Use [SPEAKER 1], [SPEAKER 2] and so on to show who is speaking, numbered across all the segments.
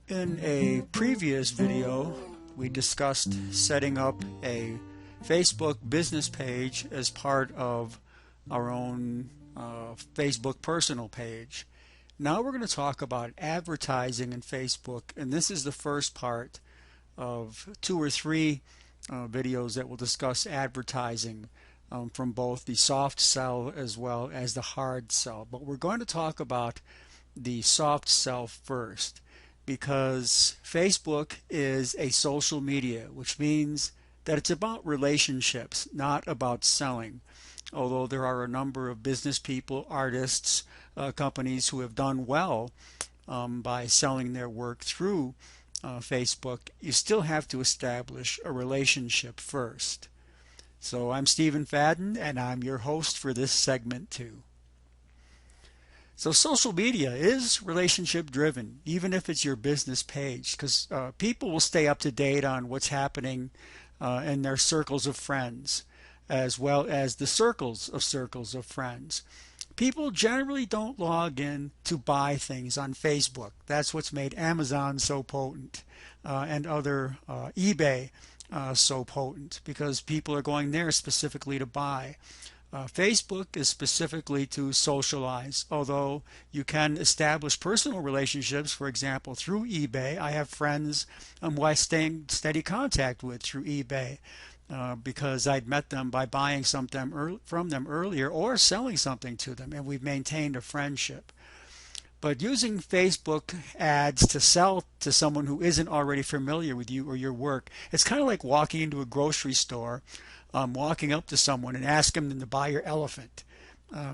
[SPEAKER 1] In a previous video, we discussed setting up a Facebook business page as part of our own Facebook personal page. Now we're going to talk about advertising in Facebook, and this is the first part of two or three videos that will discuss advertising from both the soft sell as well as the hard sell. But we're going to talk about the soft sell first, because Facebook is a social media, which means that it's about relationships, not about selling. Although there are a number of business people, artists, companies who have done well by selling their work through Facebook, you still have to establish a relationship first. So I'm Stephen Fadden, and I'm your host for this segment too. So social media is relationship driven, even if it's your business page, because people will stay up to date on what's happening in their circles of friends, as well as the circles of friends. People generally don't log in to buy things on Facebook. That's what's made Amazon so potent, and other eBay so potent, because people are going there specifically to buy. Facebook is specifically to socialize, although you can establish personal relationships, for example, through eBay. I have friends who I stay in steady contact with through eBay because I'd met them by buying something from them earlier or selling something to them, and we've maintained a friendship. But using Facebook ads to sell to someone who isn't already familiar with you or your work, it's kind of like walking into a grocery store, walking up to someone and asking them to buy your elephant.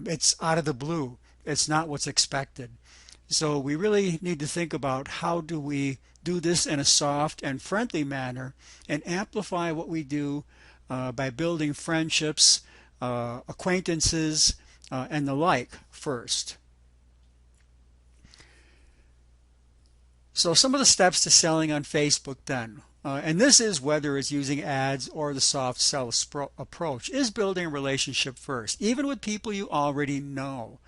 [SPEAKER 1] It's out of the blue. It's not what's expected. So we really need to think about how do we do this in a soft and friendly manner and amplify what we do by building friendships, acquaintances, and the like first. So some of the steps to selling on Facebook then, and this is whether it's using ads or the soft sell approach, is building a relationship first, even with people you already know.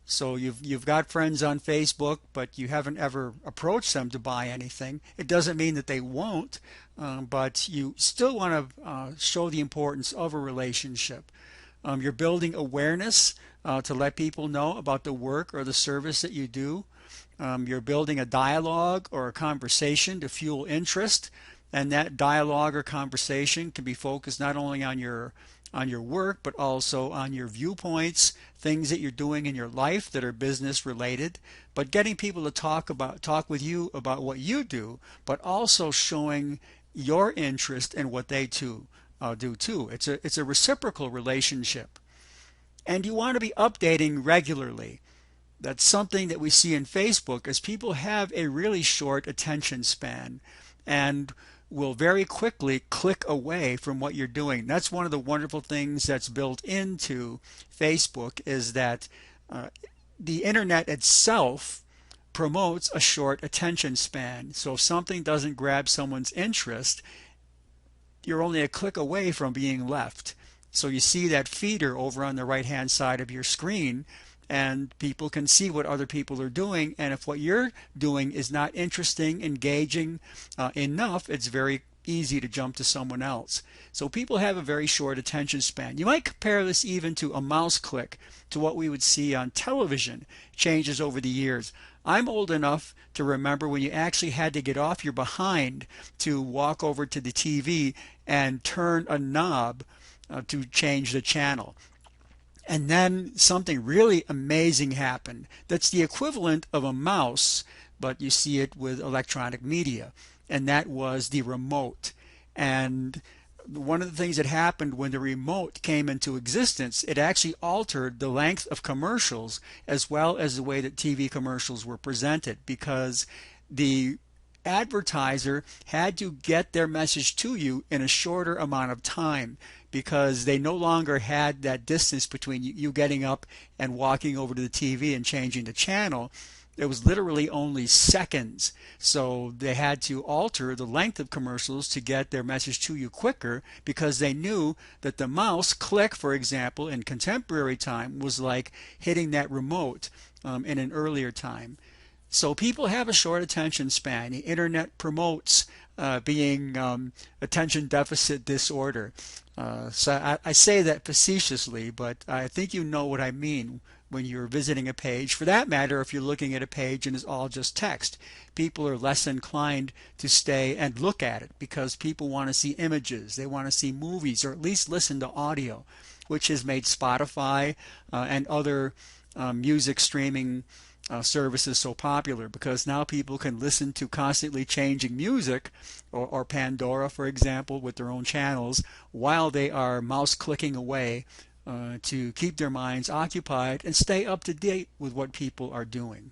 [SPEAKER 1] So you've got friends on Facebook, but you haven't ever approached them to buy anything. It doesn't mean that they won't, but you still want to show the importance of a relationship. You're building awareness to let people know about the work or the service that you do. You're building a dialogue or a conversation to fuel interest, and that dialogue or conversation can be focused not only on your work, but also on your viewpoints, things that you're doing in your life that are business related, but getting people to talk with you about what you do, but also showing your interest in what they too do too. It's a reciprocal relationship, and you want to be updating regularly. That's something that we see in Facebook, as people have a really short attention span and will very quickly click away from what you're doing. That's one of the wonderful things that's built into Facebook, is that the internet itself promotes a short attention span. So if something doesn't grab someone's interest, you're only a click away from being left. So you see that feeder over on the right hand side of your screen, and people can see what other people are doing, and if what you're doing is not interesting, engaging enough, it's very easy to jump to someone else. So people have a very short attention span. You might compare this even to a mouse click, to what we would see on television. Changes over the years. I'm old enough to remember when you actually had to get off your behind to walk over to the TV and turn a knob to change the channel. And then something really amazing happened. That's the equivalent of a mouse, but you see it with electronic media. And that was the remote. And one of the things that happened when the remote came into existence, it actually altered the length of commercials as well as the way that TV commercials were presented, because the advertiser had to get their message to you in a shorter amount of time, because they no longer had that distance between you getting up and walking over to the TV and changing the channel. It was literally only seconds. So they had to alter the length of commercials to get their message to you quicker, because they knew that the mouse click, for example, in contemporary time was like hitting that remote in an earlier time. So people have a short attention span. The internet promotes being attention deficit disorder. So I say that facetiously, but I think you know what I mean when you're visiting a page. For that matter, if you're looking at a page and it's all just text, people are less inclined to stay and look at it because people want to see images, they want to see movies, or at least listen to audio, which has made Spotify and other music streaming services so popular, because now people can listen to constantly changing music, or Pandora, for example, with their own channels, while they are mouse clicking away to keep their minds occupied and stay up to date with what people are doing.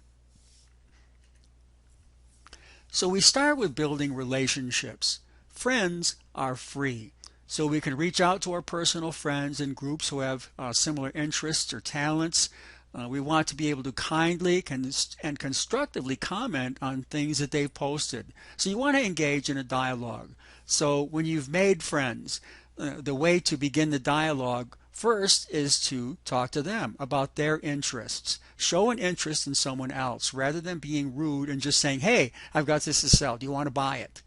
[SPEAKER 1] So we start with building relationships. Friends are free. So we can reach out to our personal friends and groups who have similar interests or talents. We want to be able to kindly and constructively comment on things that they've posted. So you want to engage in a dialogue. So when you've made friends, the way to begin the dialogue first is to talk to them about their interests. Show an interest in someone else rather than being rude and just saying, hey, I've got this to sell. Do you want to buy it?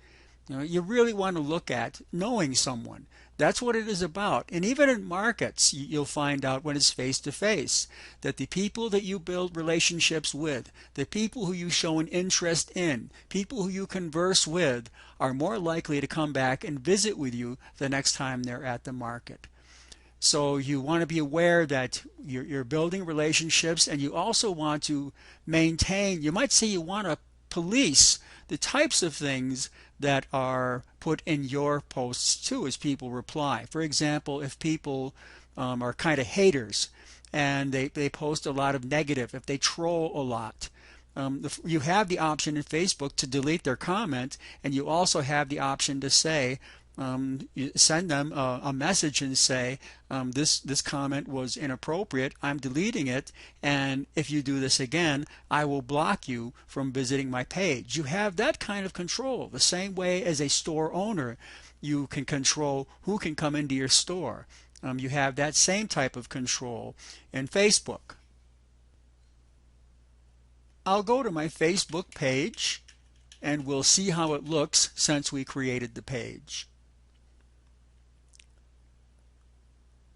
[SPEAKER 1] You really want to look at knowing someone. That's what it is about. And even in markets, you'll find out when it's face to face that the people that you build relationships with, the people who you show an interest in, people who you converse with, are more likely to come back and visit with you the next time they're at the market. So you want to be aware that you're building relationships, and you also want to maintain, you might say you want to police the types of things that are put in your posts too as people reply. For example, if people are kind of haters and they post a lot of negative, if they troll a lot, you have the option in Facebook to delete their comment, and you also have the option to say, you send them a message and say, this comment was inappropriate, I'm deleting it, and if you do this again, I will block you from visiting my page. You have that kind of control. The same way as a store owner, you can control who can come into your store. You have that same type of control in Facebook. I'll go to my Facebook page and we'll see how it looks since we created the page.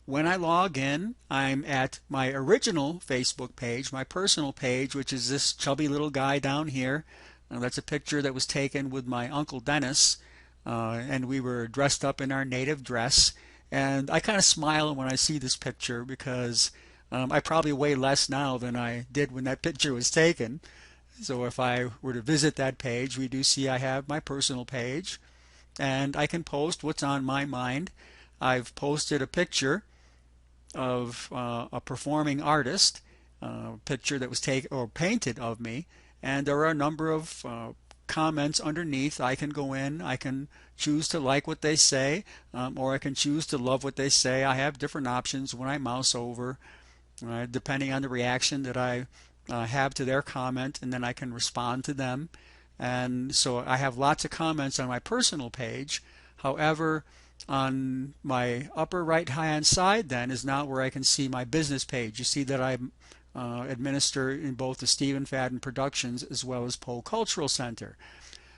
[SPEAKER 1] When I log in, I'm at my original Facebook page, my personal page, which is this chubby little guy down here. That's a picture that was taken with my Uncle Dennis, and we were dressed up in our native dress. And I kind of smile when I see this picture because I probably weigh less now than I did when that picture was taken. So if I were to visit that page, we do see I have my personal page, and I can post what's on my mind. I've posted a picture of a performing artist, picture that was taken or painted of me, and there are a number of comments underneath. I can go in, I can choose to like what they say, or I can choose to love what they say. I have different options when I mouse over, depending on the reaction that I have to their comment, and then I can respond to them. And so I have lots of comments on my personal page. However, on my upper right hand side then is now where I can see my business page. You see that I administer in both the Stephen Fadden Productions as well as Poe Cultural Center.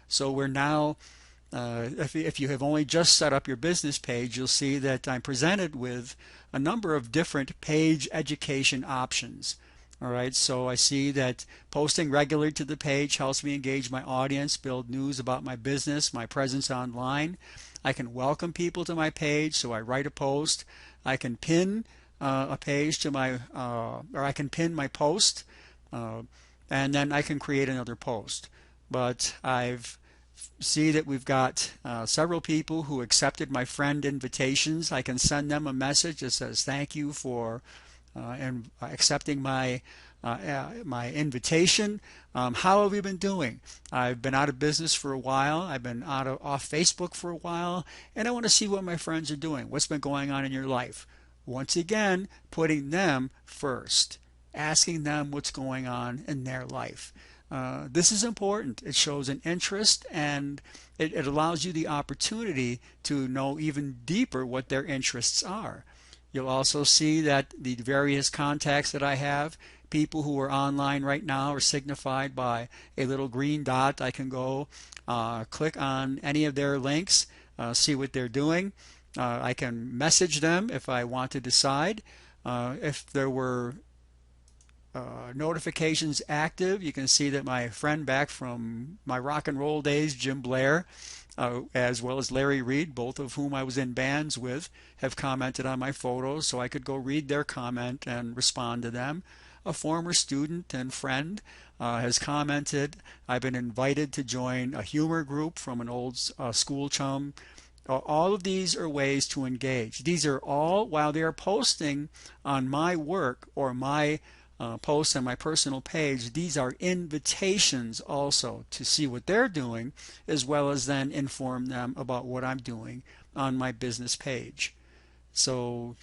[SPEAKER 1] So we're now, if you have only just set up your business page, you'll see that I'm presented with a number of different page education options. All right, so I see that posting regularly to the page helps me engage my audience, build news about my business, my presence online. I can welcome people to my page, so I write a post. I can pin a page to my, or I can pin my post, and then I can create another post. But I've see that we've got several people who accepted my friend invitations. I can send them a message that says thank you for accepting my invitation. How have you been doing? I've been out of business for a while. I've been off Facebook for a while, and I want to see what my friends are doing. What's been going on in your life? Once again, putting them first, asking them what's going on in their life. This is important. It shows an interest, and it allows you the opportunity to know even deeper what their interests are. You'll also see that the various contacts that I have, people who are online right now, are signified by a little green dot. I can go click on any of their links, see what they're doing. I can message them if I want to decide. If there were notifications active, you can see that my friend back from my rock and roll days, Jim Blair, as well as Larry Reed, both of whom I was in bands with, have commented on my photos, so I could go read their comment and respond to them. A former student and friend has commented. I've been invited to join a humor group from an old school chum. All of these are ways to engage. These are all, while they are posting on my work or my posts on my personal page, these are invitations also to see what they're doing, as well as then inform them about what I'm doing on my business page. So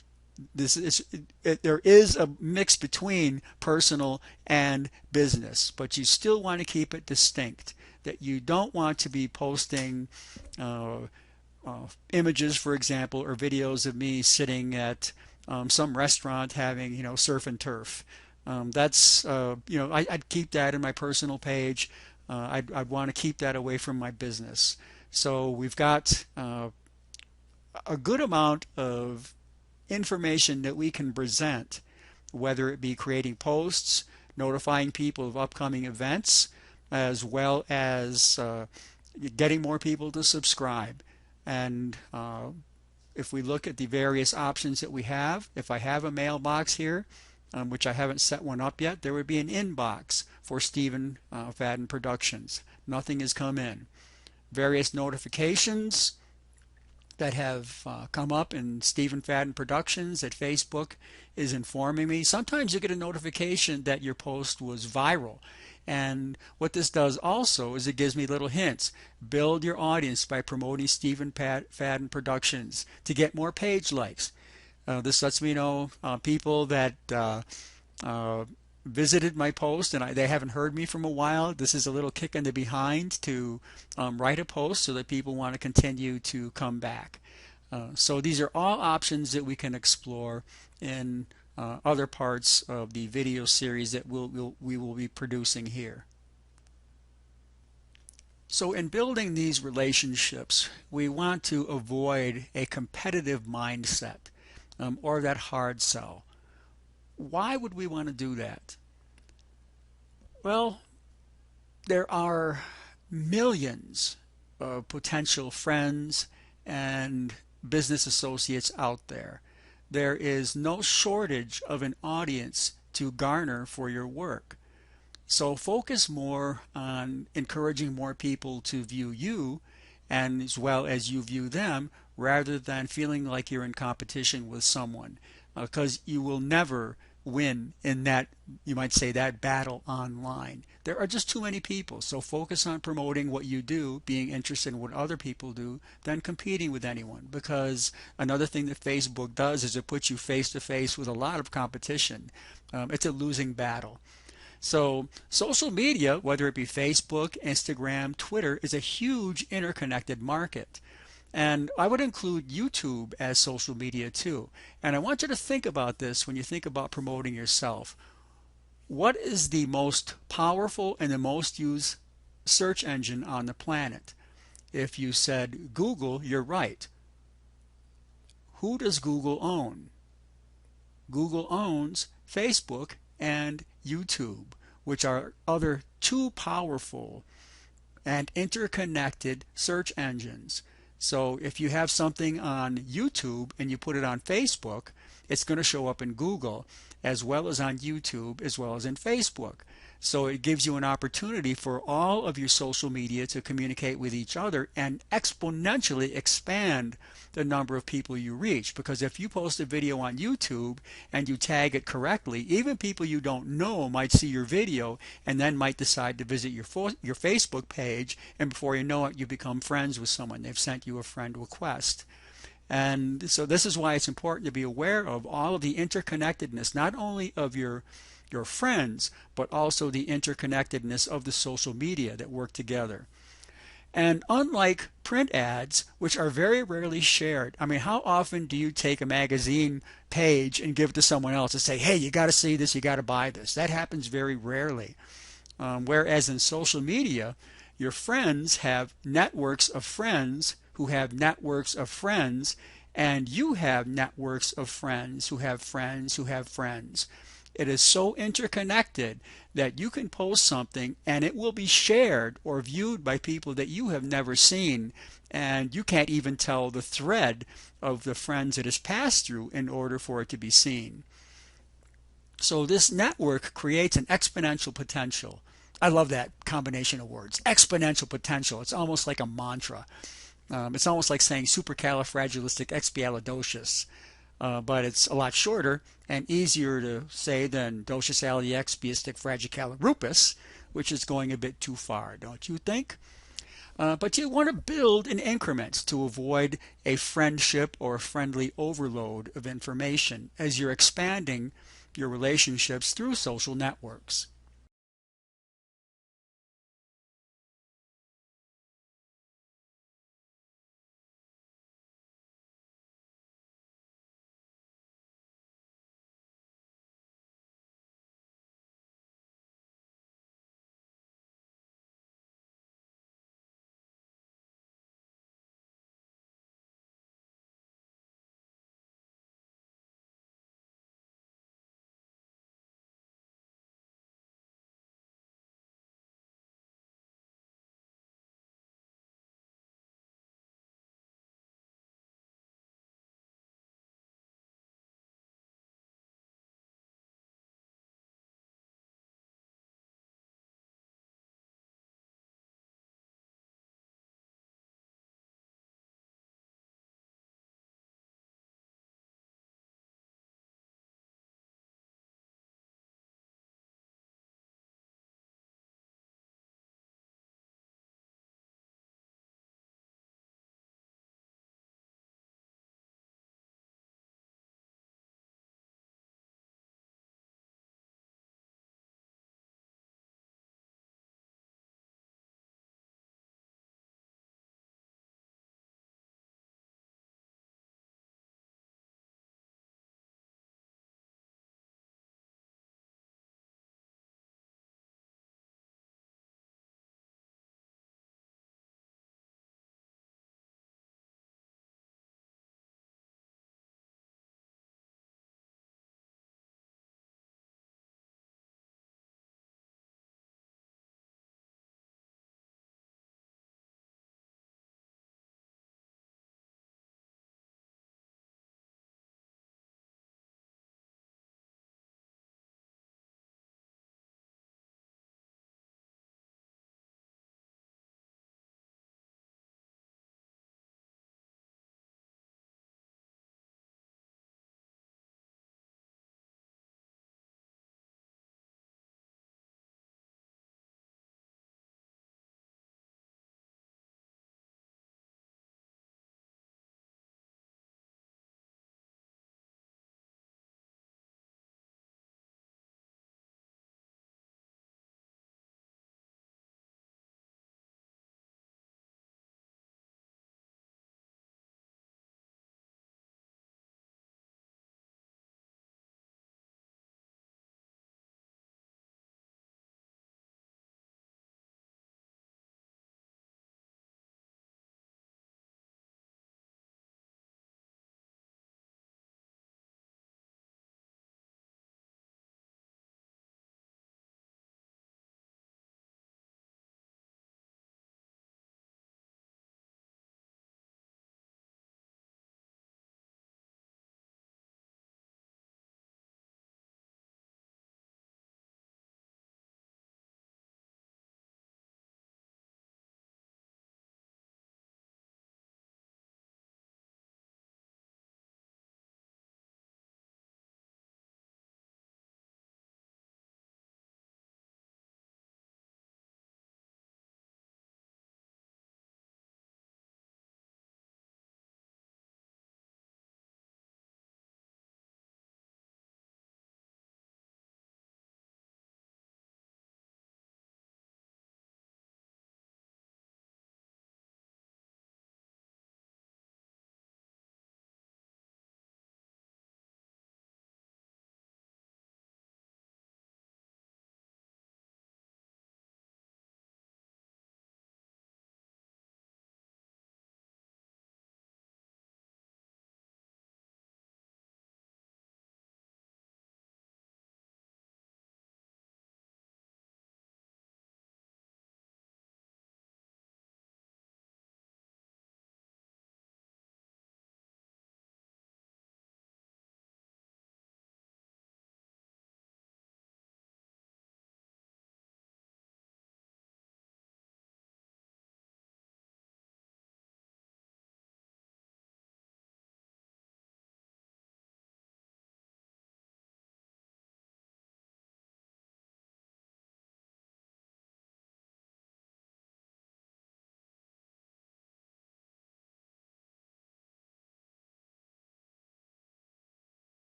[SPEAKER 1] there is a mix between personal and business, but you still want to keep it distinct. That you don't want to be posting images, for example, or videos of me sitting at some restaurant having, surf and turf. That's I'd keep that in my personal page. I'd want to keep that away from my business. So we've got a good amount of information that we can present, whether it be creating posts, notifying people of upcoming events, as well as getting more people to subscribe. And if we look at the various options that we have, if I have a mailbox here, which I haven't set one up yet, there would be an inbox for Stephen Fadden Productions. Nothing has come in. Various notifications that have come up in Stephen Fadden Productions that Facebook is informing me. Sometimes you get a notification that your post was viral. And what this does also is it gives me little hints. Build your audience by promoting Stephen Fadden Productions to get more page likes. This lets me know people that visited my post and they haven't heard me from a while. This is a little kick in the behind to write a post so that people want to continue to come back. So these are all options that we can explore in other parts of the video series that we will be producing here. So in building these relationships, we want to avoid a competitive mindset or that hard sell. Why would we want to do that? Well, there are millions of potential friends and business associates out there. There is no shortage of an audience to garner for your work. So focus more on encouraging more people to view you, and as well as you view them, rather than feeling like you're in competition with someone, because you will never win in that, you might say, that battle online. There are just too many people. So focus on promoting what you do, being interested in what other people do, than competing with anyone. Because another thing that Facebook does is it puts you face to face with a lot of competition. It's a losing battle. So social media, whether it be Facebook, Instagram, Twitter, is a huge interconnected market. And I would include YouTube as social media too. And I want you to think about this when you think about promoting yourself. What is the most powerful and the most used search engine on the planet? If you said Google, you're right. Who does Google own? Google owns Facebook and YouTube, which are other two powerful and interconnected search engines. So if you have something on YouTube and you put it on Facebook, it's going to show up in Google as well as on YouTube as well as in Facebook. So it gives you an opportunity for all of your social media to communicate with each other and exponentially expand the number of people you reach. Because if you post a video on YouTube and you tag it correctly, even people you don't know might see your video and then might decide to visit your Facebook page, and before you know it, you become friends with someone. They've sent you a friend request. And so this is why it's important to be aware of all of the interconnectedness, not only of your friends, but also the interconnectedness of the social media that work together. And unlike print ads, which are very rarely shared, I mean, how often do you take a magazine page and give it to someone else and say, hey, you got to see this, you got to buy this? That happens very rarely. Whereas in social media, your friends have networks of friends who have networks of friends, and you have networks of friends who have friends who have friends. It is so interconnected that you can post something and it will be shared or viewed by people that you have never seen, and you can't even tell the thread of the friends it has passed through in order for it to be seen. So this network creates an exponential potential. I love that combination of words, exponential potential. It's almost like a mantra. It's almost like saying supercalifragilisticexpialidocious, but it's a lot shorter and easier to say than docious-alioxpiastic-fragicalirupus, which is going a bit too far, don't you think? But you want to build in increments to avoid a friendship or friendly overload of information as you're expanding your relationships through social networks.